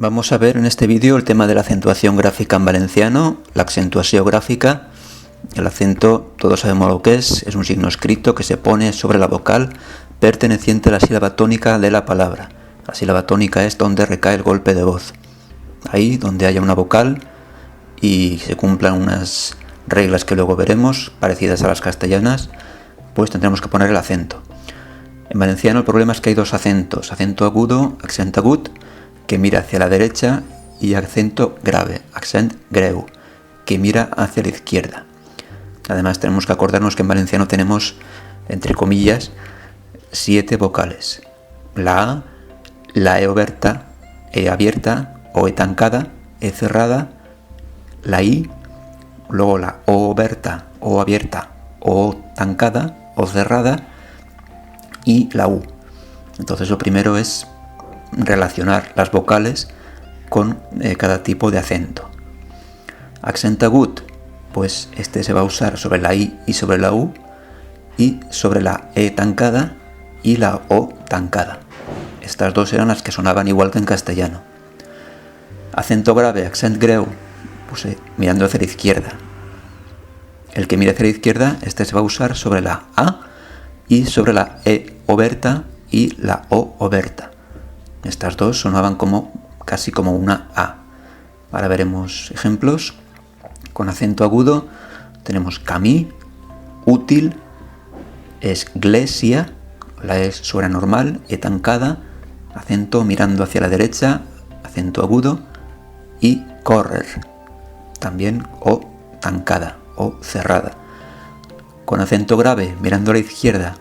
Vamos a ver en este vídeo el tema de la acentuación gráfica en valenciano, la accentuación gráfica. El acento, todos sabemos lo que es un signo escrito que se pone sobre la vocal perteneciente a la sílaba tónica de la palabra. La sílaba tónica es donde recae el golpe de voz. Ahí donde haya una vocal y se cumplan unas reglas que luego veremos, parecidas a las castellanas, pues tendremos que poner el acento. En valenciano el problema es que hay dos acentos, acento agudo, accent agut, que mira hacia la derecha, y acento grave, accent greu, que mira hacia la izquierda. Además tenemos que acordarnos que en valenciano tenemos, entre comillas, 7 vocales. La A, la E oberta, E abierta, o E tancada, E cerrada, la I, luego la O oberta, O abierta, O tancada, O cerrada, y la U. Entonces lo primero es relacionar las vocales con cada tipo de acento. Accent agut, pues este se va a usar sobre la I y sobre la U, y sobre la E tancada y la O tancada. Estas dos eran las que sonaban igual que en castellano. Acento grave, accent greu, pues mirando hacia la izquierda. El que mira hacia la izquierda, este se va a usar sobre la A y sobre la E oberta y la O oberta. Estas dos sonaban casi como una A. Ahora veremos ejemplos. Con acento agudo tenemos camí, útil, esglesia, la E suena normal, E tancada, acento mirando hacia la derecha, acento agudo, y correr, también O tancada, O cerrada. Con acento grave mirando a la izquierda,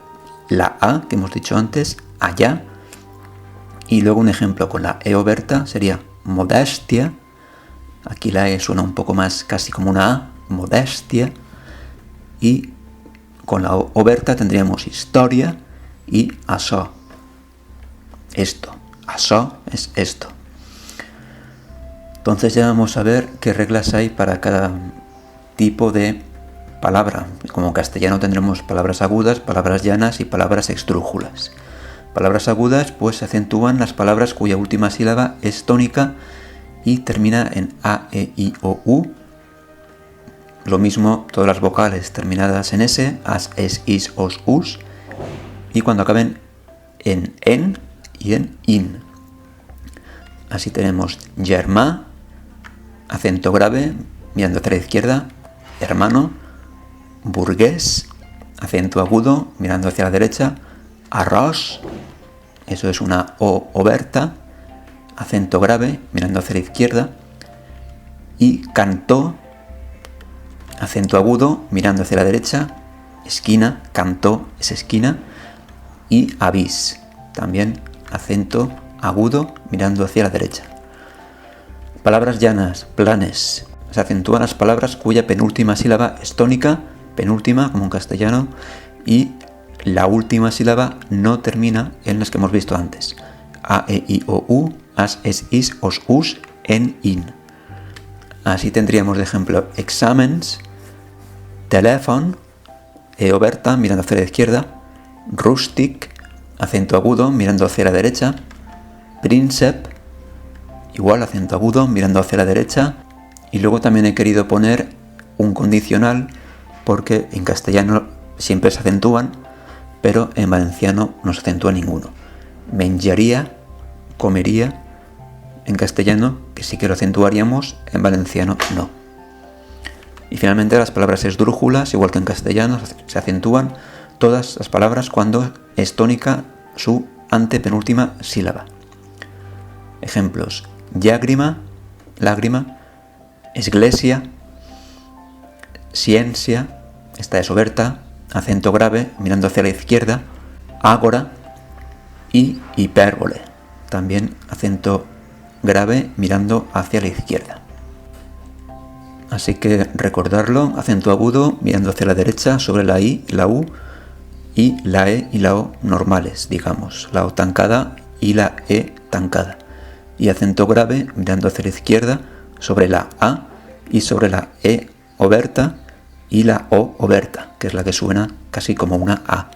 la A que hemos dicho antes, allá. Y luego un ejemplo con la E oberta sería modestia. Aquí la E suena un poco más casi como una A, modestia. Y con la O oberta tendríamos historia y açò. Esto. Açò es esto. Entonces ya vamos a ver qué reglas hay para cada tipo de palabra. Como en castellano tendremos palabras agudas, palabras llanas y palabras esdrújulas. Palabras agudas pues se acentúan las palabras cuya última sílaba es tónica y termina en A, E, I, O, U. Lo mismo todas las vocales terminadas en S, as, es, is, os, us. Y cuando acaben en y en in. Así tenemos germà, acento grave, mirando hacia la izquierda, hermano, burgués, acento agudo, mirando hacia la derecha, arròs, eso es una O oberta, acento grave, mirando hacia la izquierda, y cantó, acento agudo, mirando hacia la derecha, esquina, cantó es esquina, y avís, también acento agudo, mirando hacia la derecha. Palabras llanas, planes, se acentúan las palabras cuya penúltima sílaba es tónica, penúltima como en castellano, y la última sílaba no termina en las que hemos visto antes. A, E, I, O, U, as, es, is, os, us, en, in. Así tendríamos de ejemplo exàmens, telèfon, E oberta, mirando hacia la izquierda, rústic, acento agudo, mirando hacia la derecha, príncep, igual acento agudo, mirando hacia la derecha, y luego también he querido poner un condicional porque en castellano siempre se acentúan, pero en valenciano no se acentúa ninguno. Menjaria, comería, en castellano, que sí que lo acentuaríamos, en valenciano no. Y finalmente las palabras esdrújulas, igual que en castellano, se acentúan todas las palabras cuando es tónica su antepenúltima sílaba. Ejemplos: llàgrima, lágrima, esglesia, ciencia, esta es oberta, acento grave, mirando hacia la izquierda, ágora, y hipérbole, también acento grave, mirando hacia la izquierda. Así que recordarlo, acento agudo, mirando hacia la derecha, sobre la I, la U, y la E y la O normales, digamos, la O tancada y la E tancada. Y acento grave, mirando hacia la izquierda, sobre la A y sobre la E oberta y la O oberta, que es la que suena casi como una A.